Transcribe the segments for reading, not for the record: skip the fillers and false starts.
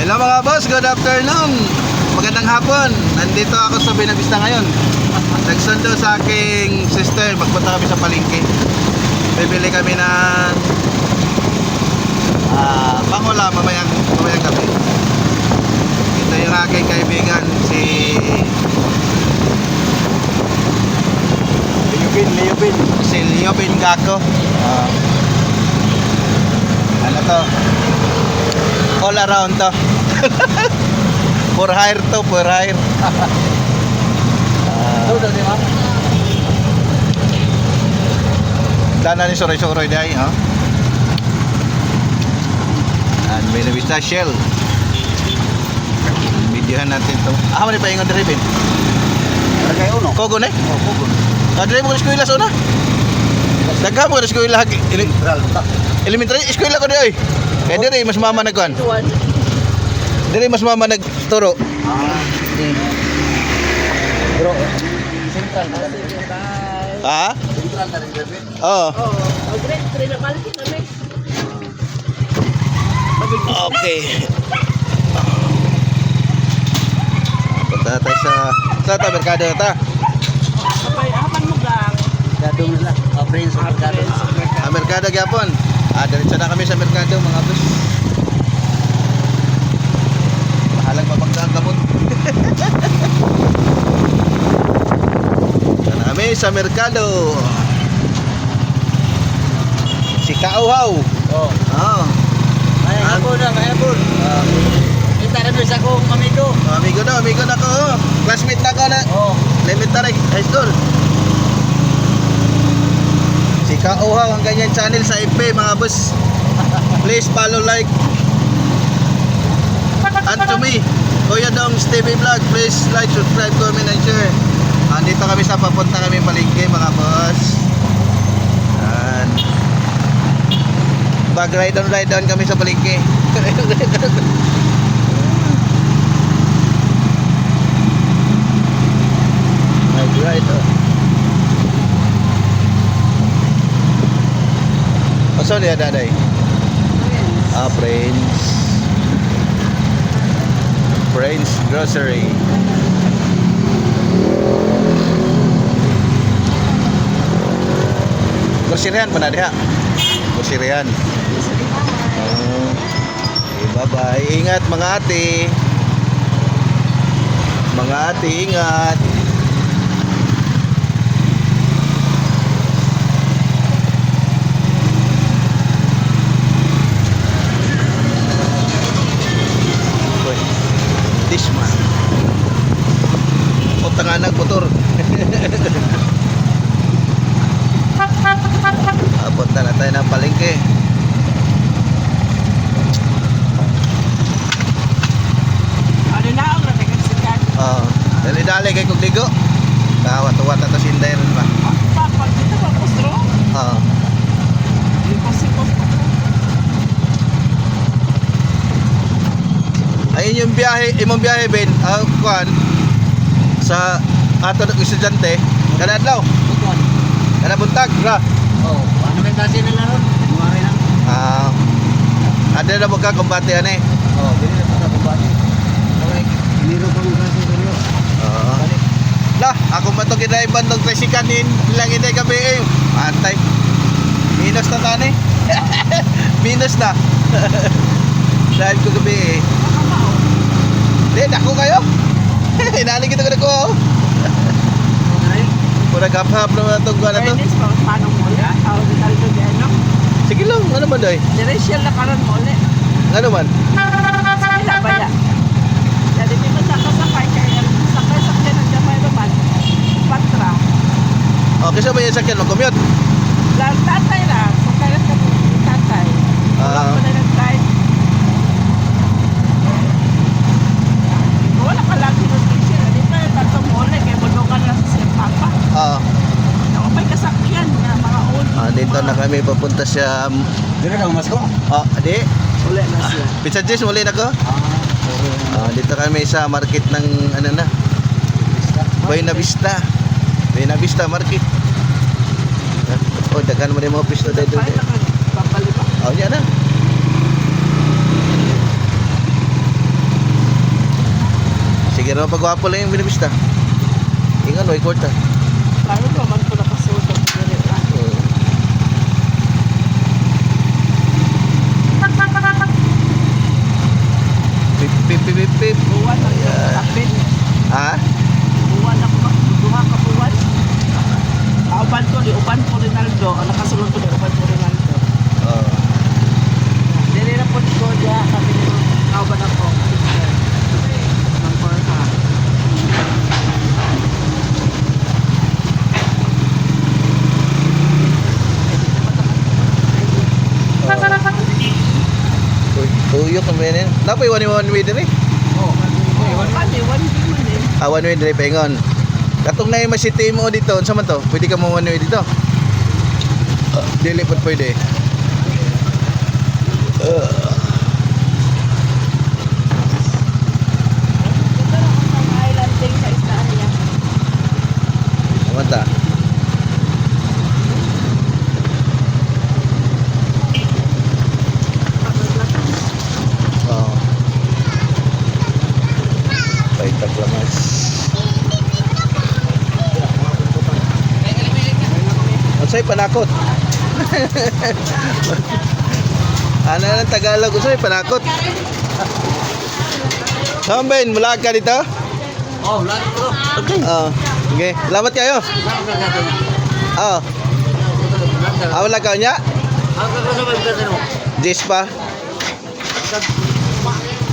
Hello mga boss, good afternoon. Magandang hapon. Nandito ako sa Buenavista ngayon. Nagsundo sa aking sister. Magpunta kami sa palengke. Bibili kami ng pangula mamayang gabi. Ito yung aking kaibigan si Leobin Gako. Ano to? All around to. For hire to, for hire. Dana ni soroy-soroy dahil, ha? And Buenavista Shell. Videohan natin to. Ano ni paingon diri bin? Kayo no? Kogon eh? Oh, kugon. Kadre mo eskwela sa una? Daghan mo eskwela elementary eskwela ko di oy. Kaya diri mas mama nagkuan. Diri mas mama nagturo. Pero sentral Ha? sentral ta rin gabi. Oo. Grade 3 na malaki kami. Okay. Punta tayo sa merkado ta. Kapay, apan mo gang. Gadong nila. Friends sa merkado. Merkado gyapon. Diretso na kami sa merkado mga boss. Mahalang mabangga ang kamot. Sana kami sa merkado. Si Kauhaw. Oh. Oh. Ay, hapon na, hapon. Kita rin sa akong amigo. Amigo na ko. Classmate na ko na. Oh. Elementary high school. Si Kauhaw ang kanyang channel sa FB mga boss. Please follow, like. And to me, Kuya Dong's TV Vlog, please like, subscribe, comment, and share. Andito kami sa papunta kami palengke mga boss. And ride on kami sa palengke. Ride on. Asa niya daday? Friends Grocery. Groceryhan pa na diha. Groceryhan. Okay, bye-bye. Ingat mga ate. Mga ate, ingat. This man. O tanganag motor. Punta na tayo ng palengke. Ano na ang rating sikat? Dali-dali kay kog ligo. Kawat-wat na to sinday ron ba? Pag dito ba postro? Impossible. Ayun yung biyahe, imong biyahe Ben, kuan sa ato ng estudyante, kada adlaw, Kugon. kada buntag, ra. Oh, ano may klase nila ron? Muari lang. Ada na mo ka kumbate ani. Oh, dili na para kumbati. Okay, iniro ko ng klase sa iyo. Lah, ako matog gidriban ng tricycle din, lang inday gabi eh. Antay. Minus na tani. Minus na. Drive ko gabi eh. Di, dako kayo. Inaling kita ko. Okay. Pura gap-hap naman itong gana to. Fairness, paano mo ulit? Tawag na tayo dyan, no? Sige lang, ano man doy? Diresial na karon mo ulit. Ano man? Sila ba yan? Jadi di ba sakay kaya sakay ng jamay naman. Patra. Okay, sa ba yung sakyan mag-commute? Lang tatay lang. Sakay ka po. Tatay. Wala ko na nag-drive. Wala ka lang sinusisya. Di pa yung tatong muli. Kaya bulungan lang sa papa. Ako pa'y kasakyan na mga old. Dito na kami papunta sa... Dili ka mas ko. Adi? Uli na siya. Pizza Jis, muli na ko? Sorry. Dito kami sa market ng ano na? Buenavista. Buenavista Market. Oh, daghan mo din mga pisto dito. Paano ka? Papali pa. Oh, yan na. Pero pagwapo lang yung binibista. Ingan, may kwarta. Ano ba man ko nakasuot ang dili lang. Pip, pip, pip, pip, pip. Buwan ang kapit. Ha? Buwan ako duha ka buwan. Uban ko Ronaldo. Ang nakasulod ko ni uban ko Ronaldo. Oh. Dili na po ko diya kami ni uban ako. Number ha. Tuyok ang benin. Napay one way din eh. Oh, one din man eh. One way din paingon. Katong na yung masiti mo dito, unsa man to? Pwede ka mo one way dito. Dili pud pwede. Island din sa istaan niya. Mata. Oh. Paitag lamas. Unsay panakot? Ano lang Tagalog unsay panakot? Samben, mulag ka dito? Oh, lahat bro. Okay. Okay. Salamat kayo. Oh. Wala ka niya? Ang kakasabay ka mo. Jis pa.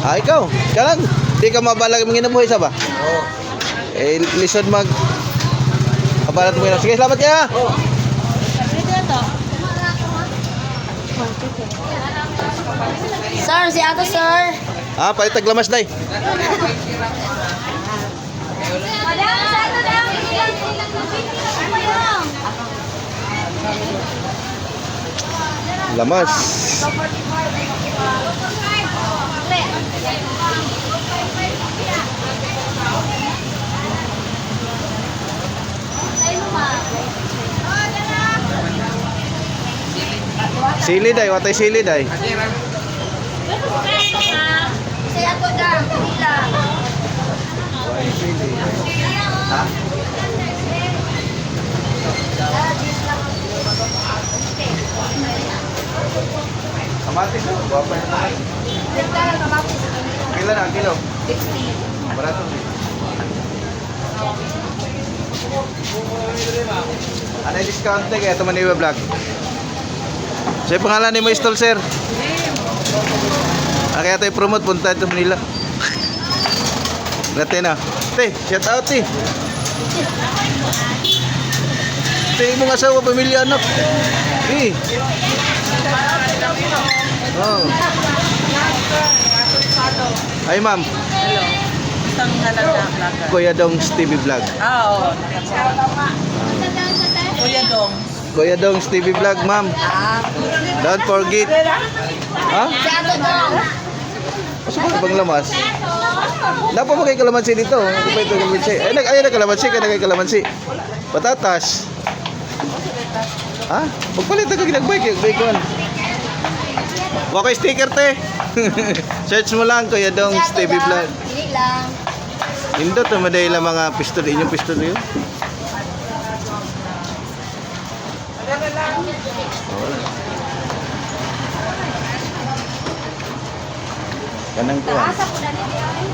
Ikaw. Kalang. Di ka mabalag manginabuhi sa ba? Oo. Lisod mag kabalat mo yun. Sige, salamat kayo. Oh. Sir, si Ato, sir. Paitag lamas day. Lamas. Sili day, watay sili day. Si Ato daw, pila. Ha? Kamatis ko, guwapa na naman. Kailan ang kilo? 60. Barato. Ano yung discount na kaya ito Maniwa Vlog? So yung pangalan ni mo stall sir? Kaya tayo promote, punta ito Manila. Natin na. Te, shout out te. Te, mong asawa, pamilya, anak. Oh. Ay ma'am. Hello. Isang ngalan na vlogger. Kuya Dong's TV Vlog. Oo. Kuya Dong. Kuya Dong's TV Vlog, ma'am. Don't forget. Ha? Si Ato daw. Kasi ba pang lamas? Napa mo kay kalamansi dito. Ano pa ito kalamansi? Ay, na kalamansi. Kaya na kay kalamansi. Patatas. Ha? Magpalit na ka ginag-bike. Bacon. Huwag kayo sticker, te. Search mo lang, Kuya Dong's TV Vlog. Pili lang. Hindi ito, maday lang mga pistol. Inyong pistol yun. Kanang ko. Asa po na nito ay.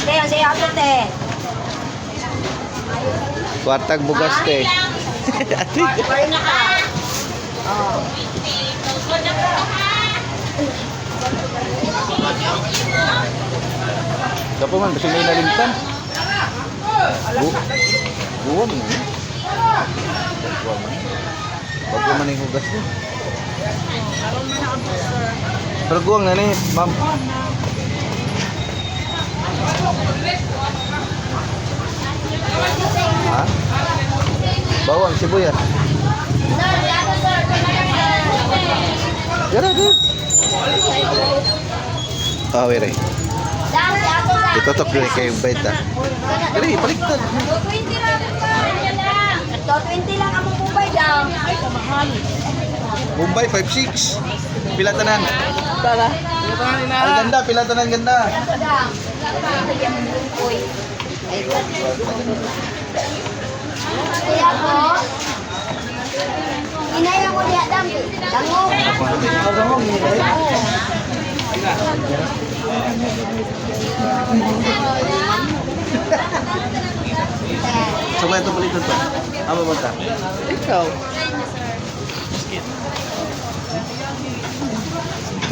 Te, si Ato, te. Kwartag bugas, te. Pari na ka. Kapag man, kasi may nalimtan. Buwan mo. Bago man yung hugas mo. Pero guwang na ni, ma'am. Ha? Bawang, sibuyas. Sir, si Ato, sir. Yara, yara. Wait. Dan, si Ato, sir. Itutok din kayo bait ah. Dali, baliktad. 220 lang. 220 lang ang mabubay daw. Ay, kamahal. Mumbai 5-6. Pila tanan. Tara. Ang ganda, pilatan ng ganda. Kaya po, inaya ko niya dami. Dango. So, ba ito palitan to? Ano ba ito? Ikaw.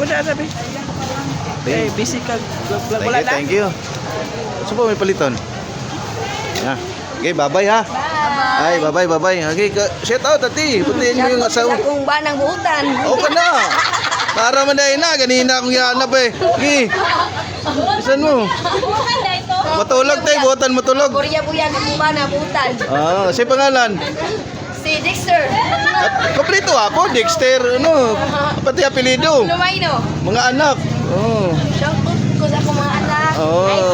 Wala na, be. Eh, busy ka. Wala na. Thank you. So, ba may palitan? Yeah. Okay, bye-bye ha. Ay, bye-bye. Okay, shout out ati. Putihin mo yung asawa. Kung ba ng buutan. Oo ka na. Para manday na. Ganina akong yanap eh. Okay. Isan mo? Matulog tayo. Buotan matulog. Korea po yan kung ba na buutan. Ah, si pangalan? Si Dexter. At kompleto ako. Dexter. Ano? Pati apelido. Lumayno. Mga anak. Oh. Shout out ko sa akong mga anak. Oo.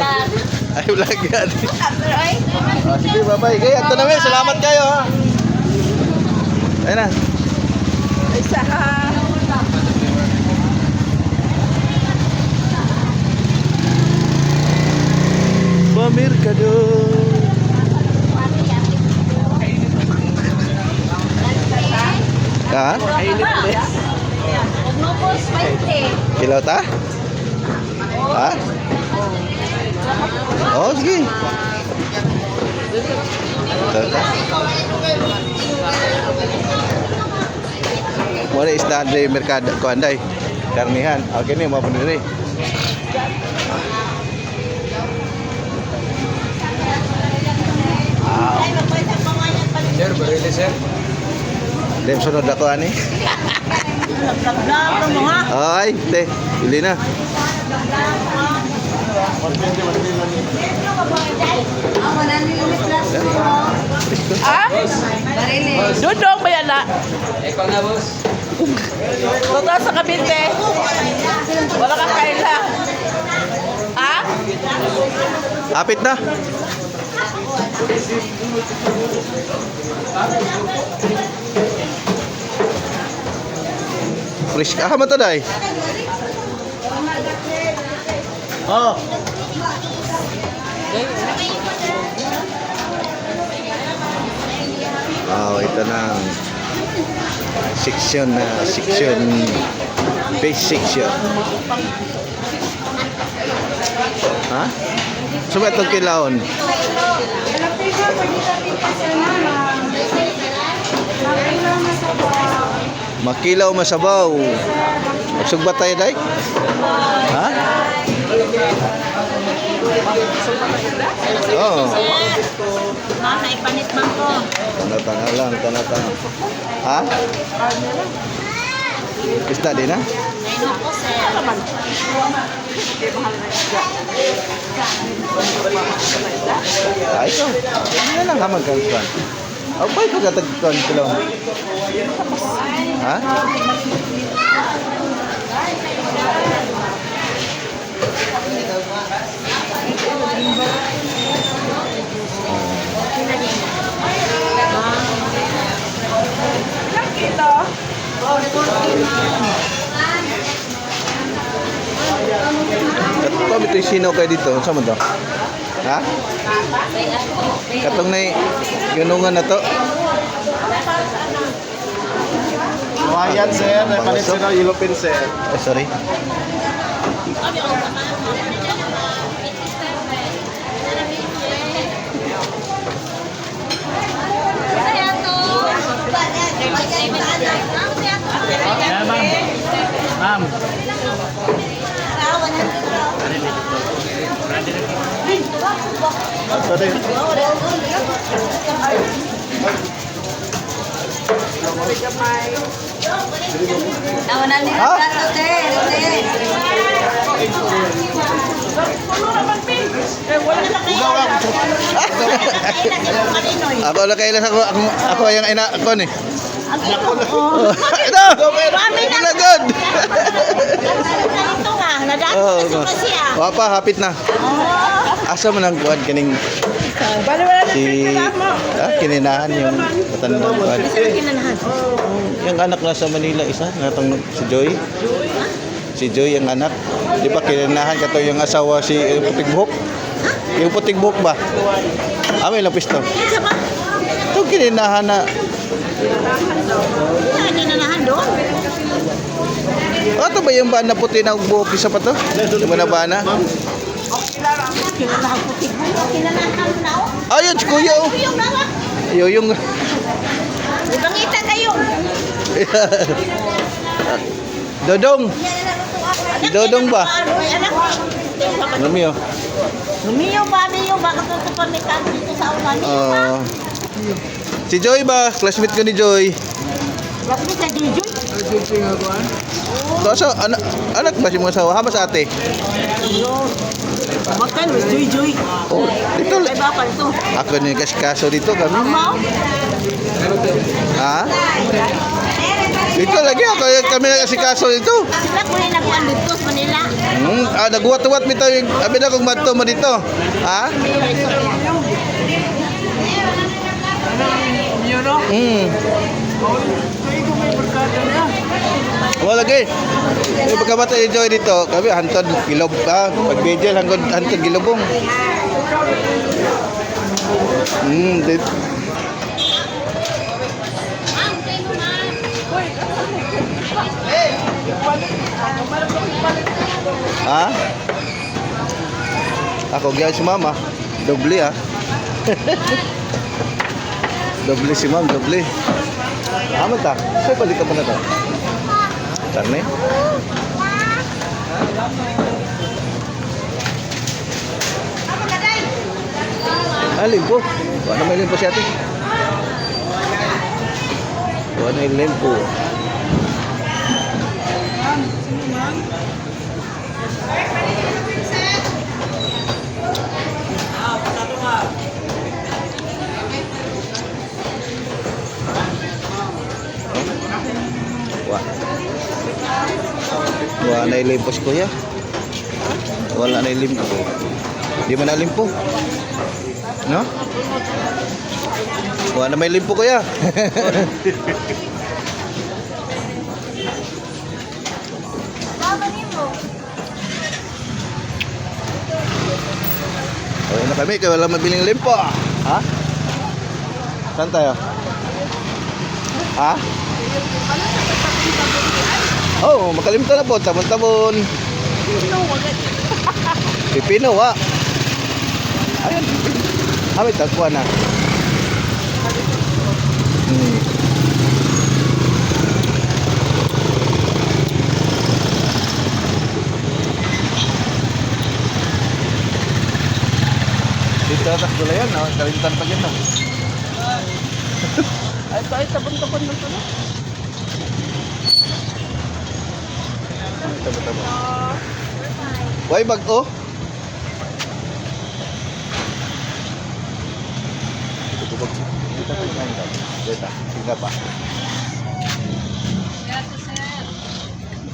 Ay, Ay, vlog yan. After ay. Ah, sige, bye-bye. Okay, ito namin. Salamat kayo ha. Ayun na. Isa ka. Pamerkado. Ha? Nobos 20. Kilaw ta? Ha? Oh, sige. Ito. Muna isda dari merkado ko anday. Karnihan. Okay ni mo pa diri. Sir, barili sir. Dem sunod ako ani. Ay, te, pili na. Ah? Dudong ba yan na? Ikaw na, boss. Totoo sa kabinte. Wala kang kaila. Ah? Apit na. Fresh ka man to day. Oh. Wow, ito na ang section base section. Ha? So ba itong kilawon? Makilaw masabaw. Sugba tayo day? Ha? Oo. Mama, ipanit man ko. Tana-tana lang, tana-tana. Ha? Isda din ha? Ayun ako, sir. Ay ko. Ano lang hamag kang swan? Ang pa'y pagkatagkuhan ko lang. Ha? Ito. Katong ito yung sino kayo dito? Saan mo to? Ha? Katong na yunungan na to? Ayan, sir. Napalit sir ng ilopin, sir. Ay, sorry. Ma'am. Sorry. Tawanan nila Ha? plato, sir. Ako na kailan ako yung ina ako ni. Ito. Pinagod. Ito nga, nadaan Oh, kasi pa siya. wapa hapit na. Asa man ang kuan kining Bali wala na si kininahan yung matandang kuan. Sino kinanahan? Yung anak na sa Manila isa, natang si Joy. Si Joy ang anak. Di ba kinanahan ka to yung asawa si puting buhok? Yung puting buhok ba? May lapis to. Isa ba? Ito kinanahan na. Wala ka nanahan doon. Ito ba yung bana puti na buhok? Isa pa to? Yung ba na bana? Kinanahan ko tigbo. Kinanahan na ako. Ayun, si kuya oh. Yung nawa. Yung Ibangita kayo. Dodong. Si Dodong ba? Anak. Romeo. Lumiyo ba? Lumiyo ba? Katutupan ni Kang dito sa ulan. Si Joy ba? Classmate ko ni Joy. Lapit sa Jujuy. So, anak ba si mga asawa? Hama sa ate? Makan, Juy. Oh, dito. Ay ba pa ito? Ako na yung kaso dito kami. Mau? Ha? Dito lagi ako. Kami nag-asikaso dito. Sila ko rin ako ang dito sa Manila. Nagbuwat-buwat mi tayo. Abi na kung mato mo dito. Ha? Yun o. Kayo kung may barkada na. Wala lagi. Yung pagkamatay ni Joy dito, kami hantod gilob ka. Pag-video hantod gilobong. Dito. Ha? Ako gaya si mama. Doble ah. Doble si ma'am, doble. Amat ta. Sa'yo balik ka pa na to. Tarne. Limpo. Wala may limpo si ate. Wala may limpo. Wala na ilimpo si kuya. Wala na ilimpo. Di man na limpo. No? Wala na may limpo kuya. Uwi na kami kaya wala mabiling limpo. Ha? Saan tayo? Ha? Oh, makalimutan na po. Tabon-tabon. Pipino, wa. Ayun. May tagpuan na. Dito atas gula yan, no? Kalimtan pa dyan, no? Ay, tabon-tabon na pala. Tabo-tabo. Why bag oh? Dito, tingga pa.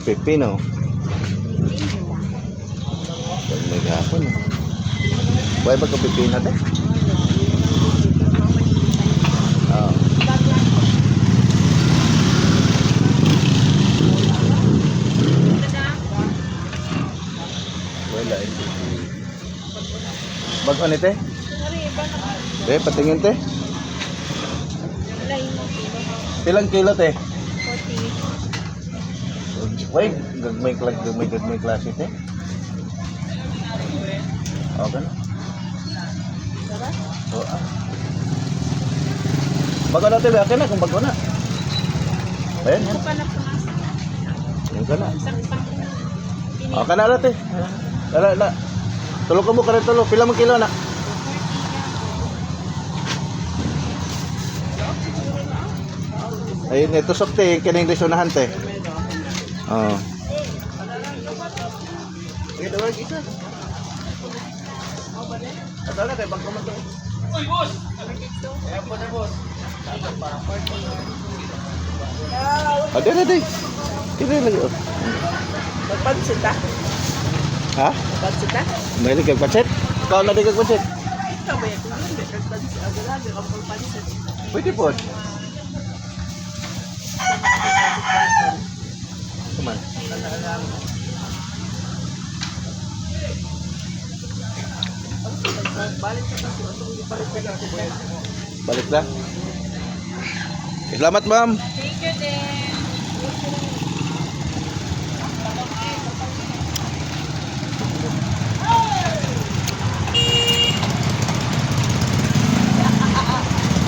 Pipino. May gapon. Why bag ka pipino natin? Wala ito. Bago nito eh? Patingin te. Pilang kilo te? 40. Wait, gagmay klase te? Okay na. Bago na te, akin na kung bago na. Ayan. Ayan ka na. Okay na te. Lala. Tulog ka mo ka rin tulog. Pila mong kilo na? Ayun, ito sakte. Kining lesonahan te. Oo. Sige, tawag isa. At wala tayo, bangko man to. Uy, boss! Ayan po na, boss. Adi. Kira lagi. Magpansit ah. Ha? Magpansit ah. May ligag pancit? Ikaw na ligag pancit? Ikaw ba yan? Kung hindi, magpansit. Agad-agad ang magpansit. Pwede po. Kuman. Balik na. Salamat, ma'am. Thank you din.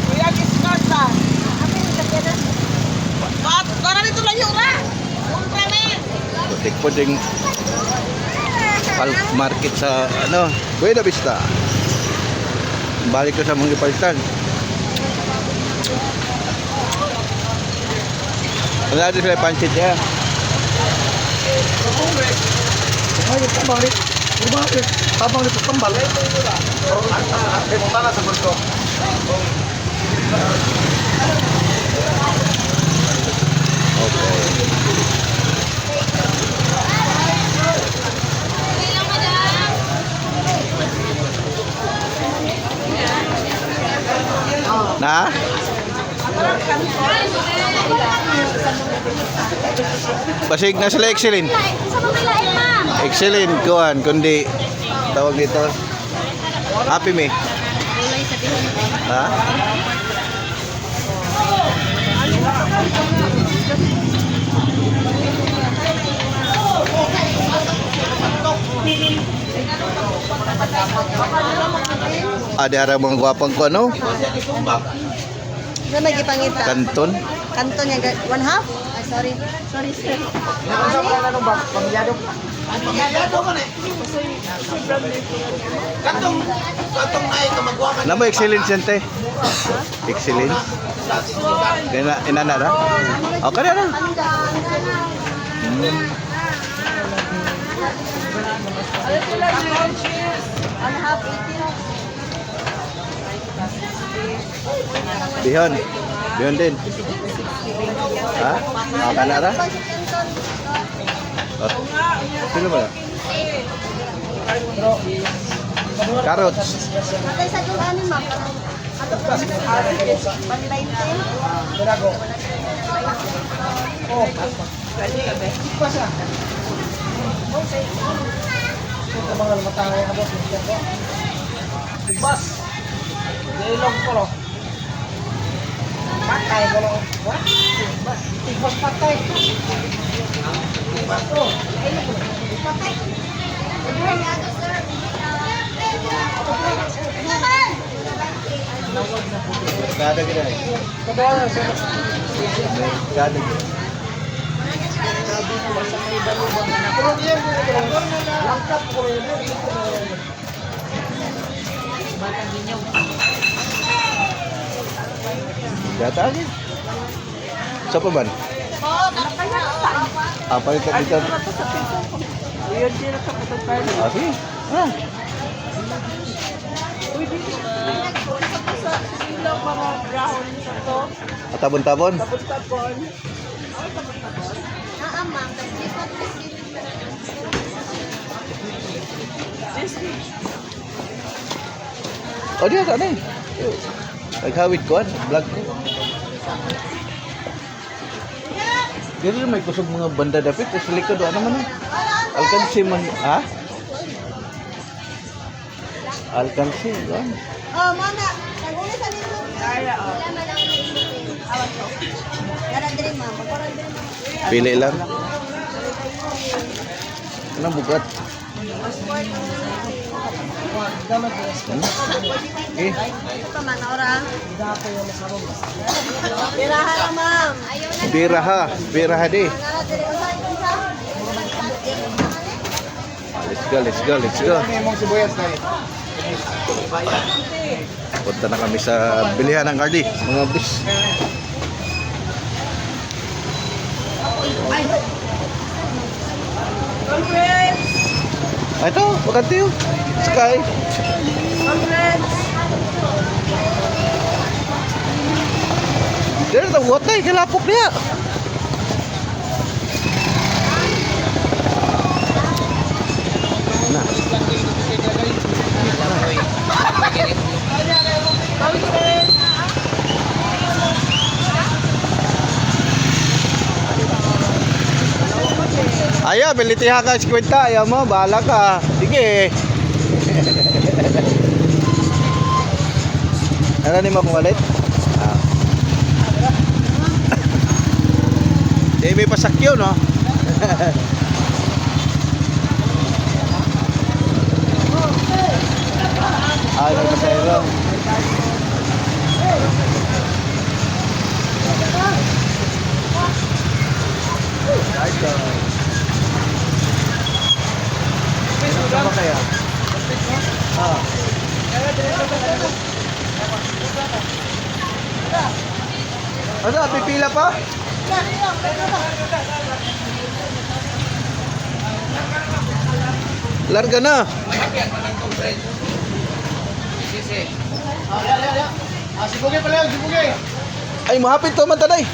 Kuya, kiss na. Ba't? Para dito lang yun na. Kumpra na yan. Butik po ding market sa ano, Buena Vista. Balik ko sa mga palitan. Ano natin sila pancit niya? Na? Basig na sila excellent. Excellent kuan kundi tawag dito. Happy me. Ha? Ada orang mga gwapang ko ano? Ano nagipangita? Kanton. Kanton niya, 1/2? Ay, sorry. Sorry, sir. Nama excellent sente. Excellent. Kena inana. Oh, kada na. Bihon. Bihon din. Ha? Oh, kana ra? Oh. Sino ba? Carrots. Matay sa yung ano, ma'am. Ato po, 119. Kada gina. Kada gina. Data aja. Siapa ban? Apa itu kita? Yun din sa pagkain. Asli? Ah. Uy, dito. Silang mga brown sa to. Tabon-tabon. Tapon-tapon. Ma'am. Oh dia tak ni. Naghawid ko vlog ko. Dili may kusog mga banda dapit sa likod ano man. Alkansi man, ha? Alkansi, yan. Oh, mana. Naguli sa nito. Kaya, oh. Awan ko. Dara diri, ma'am. Pagpara diri, ma'am. Pili lang. Anong bugat? Okay. Ito pa man, ora. Biraha lang, ma'am. Biraha. Biraha di. Dara diri, usahay ko sa. Let's go, let's go, let's go. Punta na kami sa bilihan ng Cardi. Mga bis. Congrats! Ah, ito, maganda yun. Sky. Congrats! There, the water, kalapok niya. Na. Ayaw, bilitiha ka sa kwenta. Ayaw mo, bahala ka. Sige. Ano ni mo kung walit? Ah. May pasakyo, no? Ay, may pasayro. Sama kaya? Ah. Ano, pipila pa? Larga na. Sibugi pala yun, sibugi. Ay, mahapit to man tanay.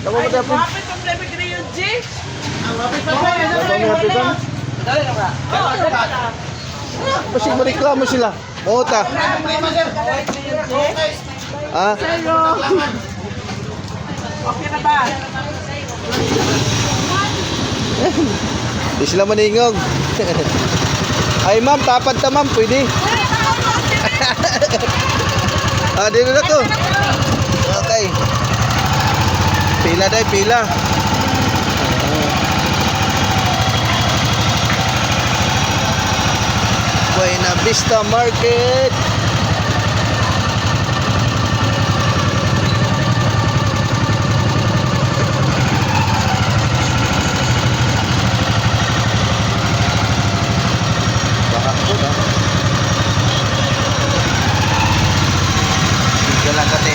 Tama mo tapos. Kapit ang problema ka na yun, G. Mapit pa pa yun. Mahapit to. Dali na ba? Kasi mareklamo sila. Mota. Ah, Sa'yo. Okay na ba? di sila maningog. Ay, ma'am, tapat ta, ma'am. Pwede. Ah, dito na to. Okay. Pila day, pila. Buena Vista Market. Bakakot, ah. Sige lang kati.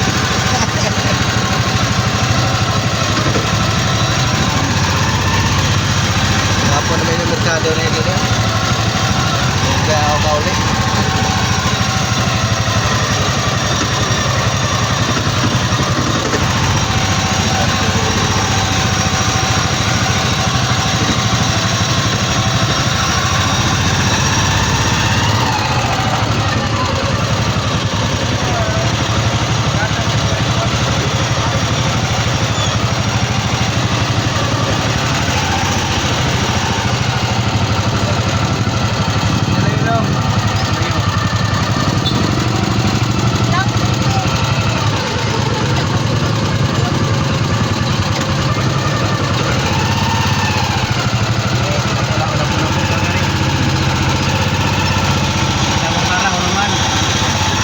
Ngapo naman yung merkado na ito, no? Kaya ako kauli.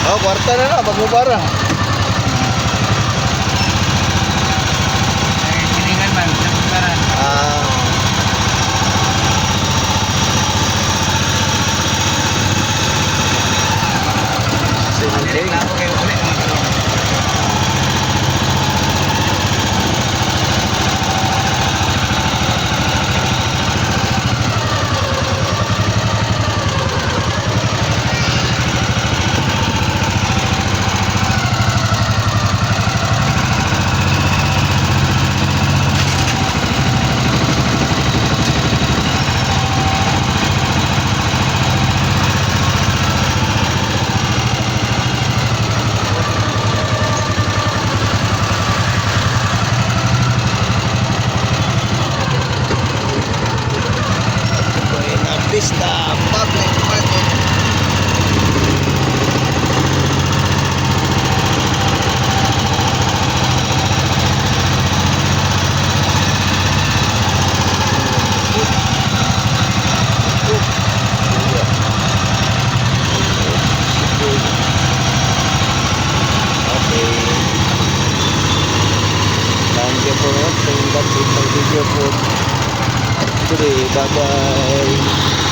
Oh, kwarta na na, magbubara. Hiningan man, sa pagkaran. Ah. Sige. Ako kayo ulit ang magkaroon. Buena Vista Public Market. Okay. Thank you for watching. That's it for video for today. Bye bye.